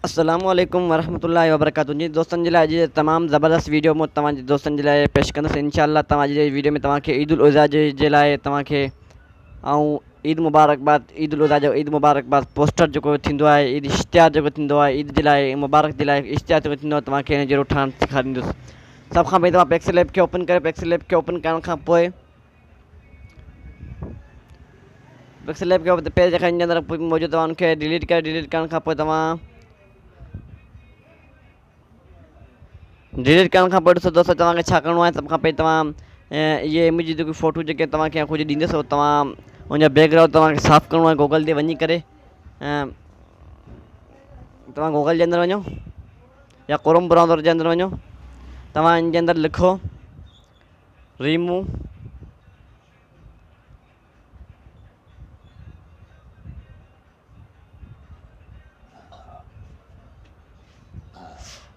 अस्सलामुअलैकुम वरहमतुल्लाहि वबरकातुहू जी दोस्तन जे लाइ अॼु तमामु ज़बरदस्त वीडियो मूं तव्हांजे दोस्तनि जे लाइ पेश कंदुसि इंशाअल्लाह। तव्हां जे वीडियो में तव्हांखे ईद उल अज़हा जे लाइ तव्हांखे ईद मुबारकबाद ईद उल अज़हा जो ईद मुबारकबाद पोस्टर जेको थींदो आहे, ईद इश्तहार जेको थींदो आहे ईद जे लाइ मुबारक जे लाइ इश्तहार जेको थींदो आहे, तव्हांखे हिन जहिड़ो ठाहिणु सेखारींदुसि। सभ खां पहिरीं तव्हां पिक्सल ऐप खे ओपन कयो। पिक्सल ऐप खे ओपन करण खां पोइ पिक्सल ऐप खे पेज जेका हिन जे अंदरि मौजूदु आहे उनखे डिलीट कयो। डिलीट करण खां पोइ डिलीट करण खां पोइ ॾिसो दोस्तों तव्हांखे छा करिणो आहे। सभ खां पहिरीं तव्हां इहे इमेज जेकी फ़ोटो जेके तव्हांखे कुझु ॾींदुसि उहो तव्हां उनजा बैकग्राउंड तव्हांखे साफ़ु करिणो आहे। गूगल ते वञी करे तव्हां गूगल जे अंदरि वञो या क्रोम ब्राउज़र जे अंदरि वञो। तव्हां इन जे अंदरि लिखो रिमूव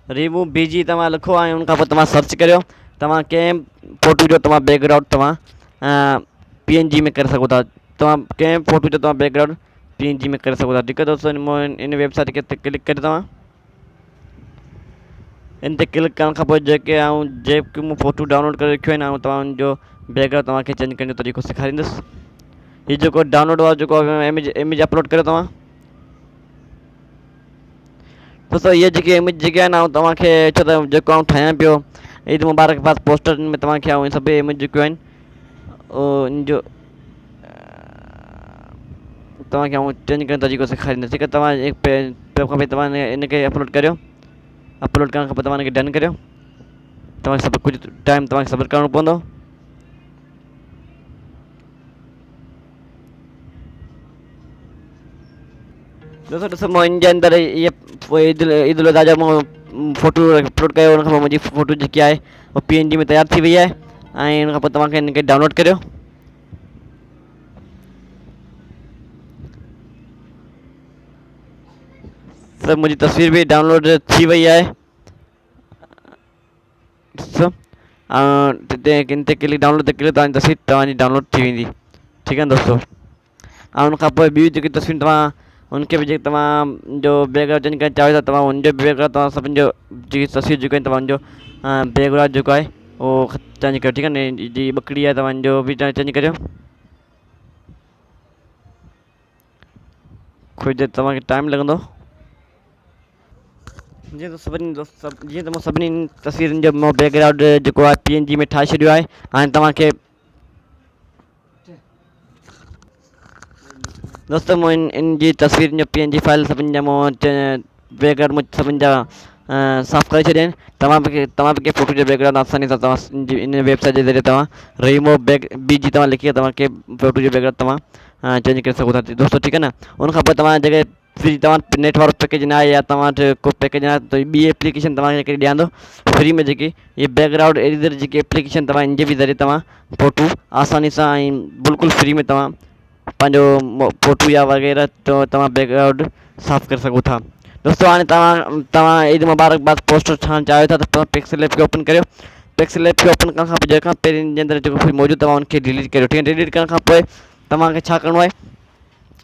रिमूव बीजी तव्हां लिखो ऐं उन खां पोइ तव्हां सर्च करियो। तव्हां कंहिं फ़ोटो जो तव्हां बैकग्राउंड तव्हां PNG में करे सघो था। तव्हां कंहिं फ़ोटो जो तव्हां बैकग्राउंड PNG में करे सघो था। ठीकु आहे दोस्तों, इन वेबसाइट ते क्लिक करे तव्हां इन ते क्लिक करण खां पोइ जेके मूं फ़ोटो डाउनलोड करे रखियो आहिनि ऐं तव्हांजो बैकग्राउंड तव्हांखे चेंज करण जो तरीक़ो सेखारींदुसि। हीउ जेको डाउनलोड वारो जेको इमेज अपलोड करियो तव्हां दोस्तों। ये जेके इमेज जेके आहिनि ऐं तव्हांखे छो त जेको आउं ठाहियां पियो ईद मुबारकबाद पोस्टर में तव्हांखे ऐं सभु इमेज जेके आहिनि इन जो तव्हांखे ऐं चेंज करण जो तरीक़ो सेखारींदुसि। ठीकु आहे, तव्हां खां तव्हां इनखे अपलोड करियो। अपलोड करण खां पोइ तव्हां इनखे डन करियो। तव्हांखे सभु कुझु टाइम तव्हांखे सब्र करिणो पवंदो। दोस्तों ॾिसो मां इन जे अंदरि इहे ईद उल अज़हा जो मूं फ़ोटो अपलोड कयो। उन खां पोइ मुंहिंजी फ़ोटो जेकी आहे उहा PNG में तयारु थी वई आहे ऐं उन खां पोइ तव्हांखे इनखे डाउनलोड करियो। सभु मुंहिंजी तस्वीर बि डाउनलोड थी वई आहे। ॾिसो इन ते क्लिक डाउनलोड ते क्लिक तव्हांजी तस्वीर तव्हांजी डाउनलोड थी वेंदी। ठीकु आहे दोस्तों, ऐं उन खां पोइ ॿियूं जेकी तस्वीर तव्हां उनखे बि जेके तव्हां जो बैकग्राउंड चेंज करणु चाहियो था तव्हां उनजो बैकग्राउंड तव्हां सभिनि जो जेकी तस्वीर जेको आहिनि तव्हांजो बैकग्राउंड जेको आहे उहो चेंज करियो। ठीकु आहे न, जी ॿकड़ी आहे तव्हांजो बि चेंज करियो। कुझु देरि तव्हांखे टाइम लॻंदो। जीअं त मूं सभिनी तस्वीरुनि जो बैकग्राउंड जेको आहे PNG में ठाहे छॾियो आहे। हाणे तव्हांखे दोस्तों मूं इन जी तस्वीरुनि जो PNG फाइल सभिनी जा मूं बैकग्राउंड मूं सभिनी जा साफ़ु करे छॾिया आहिनि। तव्हां बि कंहिं फ़ोटो जो बैकग्राउंड आसानी सां तव्हां इन वेबसाइट जे ज़रिए तव्हां रिमूव BG तव्हां लिखी तव्हां कंहिं फ़ोटो जो बैकग्राउंड तव्हां चेंज करे सघो था दोस्तों। ठीकु आहे न, उन खां पोइ तव्हां जेके फ्री तव्हां नेट वारो पैकेज न आहे या तव्हां वटि को पैकेज न आहे त ॿी एप्लीकेशन तव्हांखे हिकिड़ी ॾियां थो फ्री में, जेकी इहे बैकग्राउंड एडिटर जेकी एप्लीकेशन तव्हां इन जे बि ज़रिए तव्हां फ़ोटो आसानी सां ऐं बिल्कुलु फ्री में तव्हां पंहिंजो फ़ोटो या वग़ैरह तव्हां बैकग्राउंड साफ़ु करे सघो था दोस्तों। हाणे तव्हां ईद मुबारकबाद पोस्टर ठाहिणु चाहियो था त तव्हां पिक्सल ऐप खे ओपन करियो। पिक्सल ऐप खे ओपन करण खां पोइ जेका पहिरीं जे अंदरि जेको मौजूदु तव्हां उनखे डिलीट करियो। ठीकु आहे, डिलीट करण खां पोइ तव्हांखे छा करिणो आहे,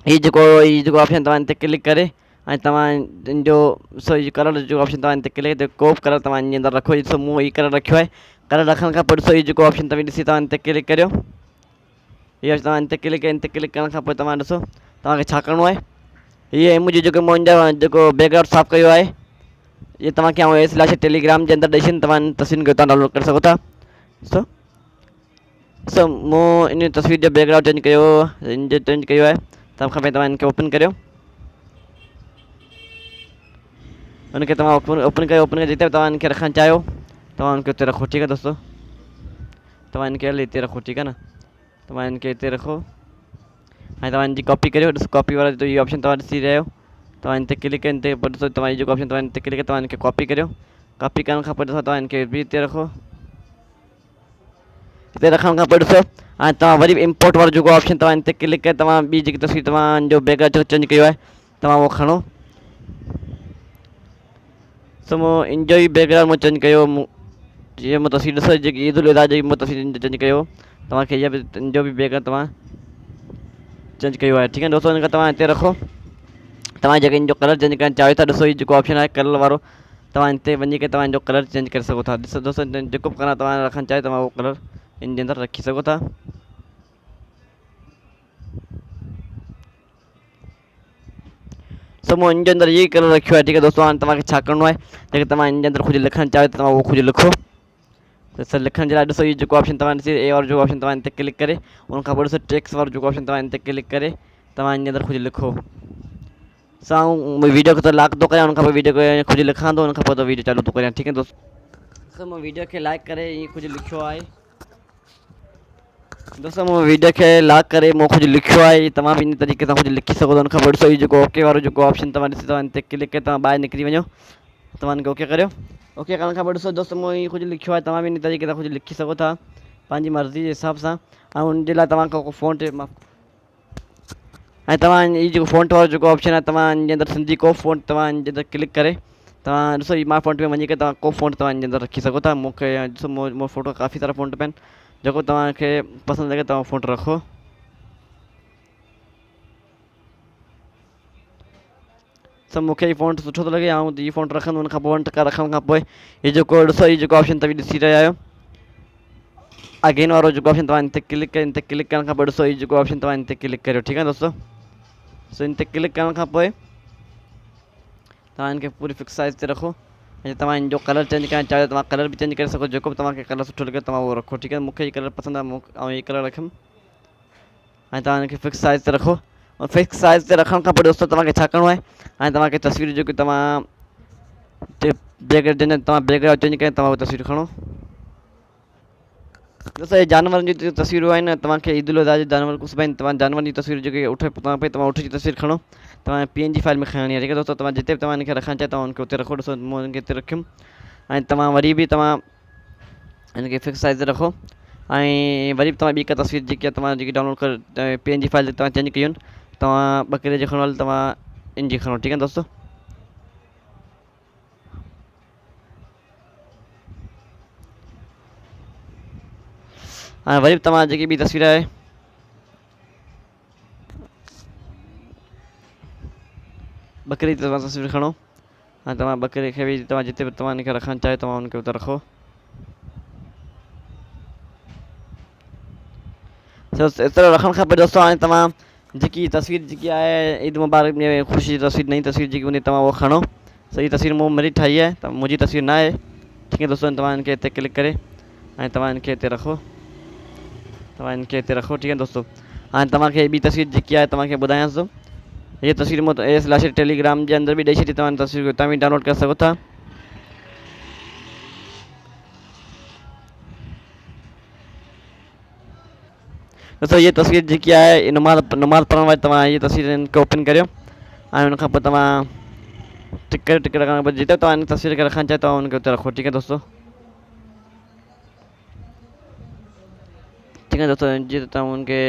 हीउ जेको ऑप्शन तव्हां इन ते क्लिक करे ऐं तव्हां इन जो कलर जो ऑप्शन तव्हां इन ते क्लिक करे को बि कलर तव्हां इन जे अंदरि रखो। ॾिसो मूं हीउ कलर रखियो आहे। कलर रखण खां पोइ ॾिसो हीउ जेको ऑप्शन तव्हां ॾिसी तव्हां इन ते क्लिक करियो। हीअ तव्हां इन ते क्लिक करण खां पोइ तव्हां ॾिसो तव्हांखे छा करिणो आहे। हीअ मुंहिंजो जेको मुंहिंजा जेको बैकग्राउंड साफ़ु कयो आहे इहे तव्हांखे आउं टेलीग्राम जे अंदरि ॾेई छॾींदुमि। तव्हां इन तस्वीर खे हुतां डाउनलोड करे सघो था। ॾिसो मूं इन तस्वीर जो बैकग्राउंड चेंज कयो आहे। सभ खां पहिरीं तव्हां इनखे ओपन करियो। उनखे तव्हां ओपन कयो जिते बि तव्हां इनखे रखणु चाहियो तव्हां उनखे उते रखो। ठीकु आहे दोस्तों, तव्हां इनखे हली हिते रखो। ठीकु आहे न, तव्हां इनखे हिते रखो ऐं तव्हां इनजी कॉपी करियो। ॾिसो कॉपी वारो इहो ऑप्शन तव्हां ॾिसी रहियो। तव्हां इन ते क्लिक कयो। इन ते पोइ ॾिसो तव्हां जेको ऑप्शन तव्हां इन ते क्लिक कयो तव्हां इनखे कॉपी करियो। कॉपी करण खां पोइ ॾिसो तव्हां इनखे बि हिते रखो। हिते रखण खां पोइ ॾिसो ऐं तव्हां वरी बि इम्पोर्ट वारो जेको ऑप्शन तव्हां इन ते क्लिक करे तव्हां ॿी जेकी तस्वीर तव्हांजो बैकग्राउंड चेंज कयो आहे तव्हां उहो खणो। सो मूं इन जो ई बैकग्राउंड मूं चेंज कयो। जीअं मूं तस्वीर ॾिसो जेकी ईद उल अज़हा जी मूं तस्वीर चेंज कयो तव्हांखे इहा बि इन जो बि बैकग्राउंड तव्हां चेंज कयो आहे। ठीकु आहे दोस्तों, इनखां तव्हां हिते रखो। तव्हां जेके इनजो कलर चेंज करणु चाहियो था, ॾिसो ही जेको ऑप्शन आहे कलर वारो, तव्हां हिते वञी करे तव्हां इनजो कलर चेंज करे सघो था। ॾिसो दोस्तों, जेको बि कलर तव्हां रखणु चाहियो तव्हां उहो कलर इन जे अंदरि रखी सघो था। सो मूं इन जे अंदरि इहो ई कलर रखियो आहे। ठीकु आहे दोस्तों, हाणे तव्हांखे छा करिणो आहे, जेके तव्हां इन जे अंदरि कुझु लिखणु चाहियो त तव्हां उहो कुझु लिखो। त सर लिखण जे लाइ ॾिसो ही जेको ऑप्शन तव्हां ॾिसी ए वारो जेको ऑप्शन तव्हां इन ते क्लिक करे, उनखां पोइ ॾिसो टेक्स्ट वारो जेको ऑप्शन तव्हां इन ते क्लिक करे तव्हां इन जे अंदरि कुझु लिखो। सां वीडियो खे त लॉक थो करियां, उनखां पोइ वीडियो खे कुझु लिखां थो, उनखां पोइ त वीडियो चालू थो करियां। ठीकु आहे दोस्तों, सो मां वीडियो खे लाइक करे ईअं कुझु लिखियो आहे। दोस्तों मूं वीडियो खे लॉक करे मूं कुझु लिखियो आहे, तव्हां बि इन तरीक़े सां कुझु लिखी सघो था। उनखां पोइ ॾिसो ही जेको ओके वारो जेको ऑप्शन तव्हां ॾिसी तव्हां इन ते क्लिक करे तव्हां ॿाहिरि निकिरी वञो, तव्हां इनखे ओके करियो। ओके करण खां पोइ ॾिसो दोस्तों मूं हीअ कुझु लिखियो आहे, तव्हां बि इन तरीक़े सां कुझु लिखी सघो था पंहिंजी मर्ज़ी जे हिसाब सां। ऐं उनजे लाइ तव्हांखे को फ़ॉन्ट ऐं तव्हां हीअ जेको फ़ॉन्ट वारो जेको ऑप्शन आहे, तव्हां इन जे अंदरि सिंधी को फ़ॉन्ट तव्हां इन जे अंदरि क्लिक करे तव्हां ॾिसो ही मां फ़ॉन्ट में वञी करे तव्हां को फ़ॉन्ट तव्हां इन जे अंदरि रखी सघो था। मूंखे ॾिसो मूं फ़ोटो काफ़ी सारा फ़ॉन्ट आहिनि, जेको तव्हांखे पसंदि लॻे तव्हां फ़ॉन्ट रखो। सो मूंखे हीअ फ़ॉन्ट सुठो थो लॻे, ऐं हीअ फ़ॉन्ट रखंदुमि। उनखां पोइ फ़ॉन्ट रखण खां पोइ हीअ जेको ॾिसो ही जेको ऑप्शन तव्हां ॾिसी रहिया आहियो, अगेन वारो जेको ऑप्शन तव्हां इन ते क्लिक करे, इन ते क्लिक करण खां पोइ ॾिसो ही जेको ऑप्शन तव्हां इन ते क्लिक करियो। ठीकु आहे दोस्तों, सो इन ते क्लिक करण खां पोइ तव्हां इनखे पूरी फिक्स साइज़ ते रखो। ऐं तव्हां इन जो कलर चेंज करणु चाहियो तव्हां कलर बि चेंज करे सघो, जेको बि तव्हांखे कलर सुठो लॻे तव्हां उहो रखो। ठीकु आहे, मूंखे हीअ कलर पसंदि आहे ऐं हीअ कलर रखियुमि। ऐं तव्हां इनखे फिक्स साइज़ ते रखो। ऐं फिक्स साइज़ ते रखण खां पोइ दोस्तों तव्हांखे छा करिणो आहे, ऐं तव्हांखे तस्वीर जेकी तव्हां जंहिंजो तव्हां बैकग्राउंड चेंज करे तव्हां उहा तस्वीर खणो। दोस्तों ये जानवरनि जी तस्वीरूं आहिनि, तव्हांखे ईद उल अज़हा जे जानवर कुझु बि आहिनि, तव्हां जानवरनि जी तस्वीर जेके उठ तव्हां उठ जी तस्वीर खणो, तव्हां PNG फाइल में खणणी आहे। ठीकु आहे दोस्तों, तव्हां जिते बि तव्हां इनखे रखणु चाहियो तव्हां उनखे उते रखो। ॾिसो मूं इनखे हिते रखियुमि। ऐं तव्हां वरी बि तव्हां इनखे फिक्स साइज़ ते रखो। ऐं वरी बि तव्हां ॿी का तस्वीर जेकी आहे तव्हां जेकी डाउनलोड कर PNG फाइल तव्हां चेंज कयूं आहिनि, तव्हां बकरे जी खणो, तव्हां इन जी खणो। ठीकु आहे दोस्तों, ऐं वरी बि तव्हां जेकी ॿी तस्वीर आहे बकरी जी तव्हां तस्वीर खणो, ऐं तव्हां बकरे खे बि तव्हां जिते बि तव्हां इनखे रखणु चाहियो तव्हां उनखे उते रखो। एतिरो रखण खां पोइ दोस्तों हाणे तव्हां जेकी तस्वीर जेकी आहे ईद मुबारक में ख़ुशी जी तस्वीर, नई तस्वीर जेकी हूंदी तव्हां उहो खणो। सही तस्वीर मूं मिली ठाही आहे, त मुंहिंजी तस्वीर न आहे। ठीकु आहे दोस्तों, तव्हां इनखे हिते क्लिक करे ऐं तव्हां इनखे हिते रखो, तव्हां इनखे हिते रखो। ठीकु आहे दोस्तों, हाणे तव्हांखे ॿी तस्वीर जेकी आहे तव्हांखे ॿुधायांसि थो। हीअ तस्वीर मूं / टेलीग्राम जे अंदरि बि ॾेई छॾी, तव्हां तस्वीर हितां बि डाउनलोड करे सघो था। दोस्तों ये तस्वीर जेकी आहे नमाज़ पढ़ण वारी, तव्हां हीअ तस्वीर इनखे ओपन करियो ऐं उनखां पोइ तव्हां टिक रखण खां पोइ जिते तव्हां इन तस्वीर खे रखणु चाहियो तव्हां उनखे उते रखो। ठीकु आहे दोस्तों, ठीकु आहे दोस्तों, जीअं तव्हां उनखे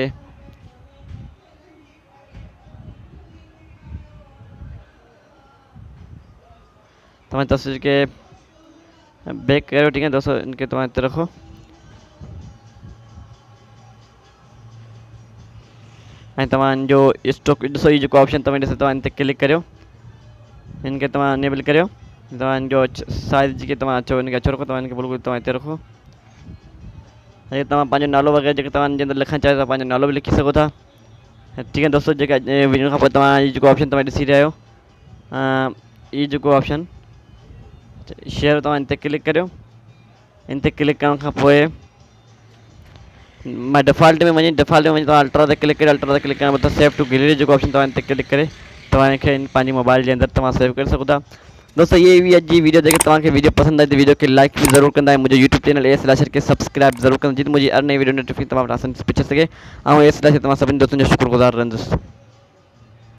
तव्हां तस्वीर खे बैक करियो। ठीकु आहे दोस्तों, इनखे तव्हां हिते रखो। ऐं तव्हांजो स्टॉक ॾिसो ही जेको ऑप्शन तव्हां ॾिसो तव्हां इन ते क्लिक करियो, इनखे तव्हां अनेबल करियो। तव्हांजो साइज़ जेके तव्हां अचो इनखे अचो रखो, तव्हां इनखे बिल्कुलु तव्हां हिते रखो। ऐं तव्हां पंहिंजो नालो वग़ैरह जेके तव्हां जे अंदरि लिखणु चाहियो तव्हां पंहिंजो नालो बि लिखी सघो था। ठीकु आहे दोस्तों, जेका वीडियो खां पोइ तव्हां हीअ जेको ऑप्शन तव्हां ॾिसी रहिया आहियो, हीअ जेको ऑप्शन शेयर तव्हां इन ते क्लिक करियो। इन ते क्लिक करण खां पोइ मैं डिफ़ॉल्ट में वञी तव्हां अल्ट्रा ते क्लिक करे, अल्ट्रा ते क्लिक करण मतिलबु सेव टू गैलरी जेको ऑप्शन तव्हां इन ते क्लिक करे तव्हां इनखे पंहिंजी मोबाइल जे अंदरि तव्हां सेव करे सघो था। दोस्तों ये हुई अॼु जी वीडियो, जेके तव्हांखे वीडियो पसंदि आई त वीडियो खे लाइक बि ज़रूरु कंदा, ऐं मुंहिंजो यूट्यूब चैनल AS खे सब्सक्राइब ज़रूरु कंदा, जीअं मुंहिंजी हर नई वीडियो नोटिफिकेशन तव्हां वटि आसानी सां पहुची सघे। ऐं AS तव्हां सभिनी दोस्तनि जो शुक्रगुज़ार रहंदुसि।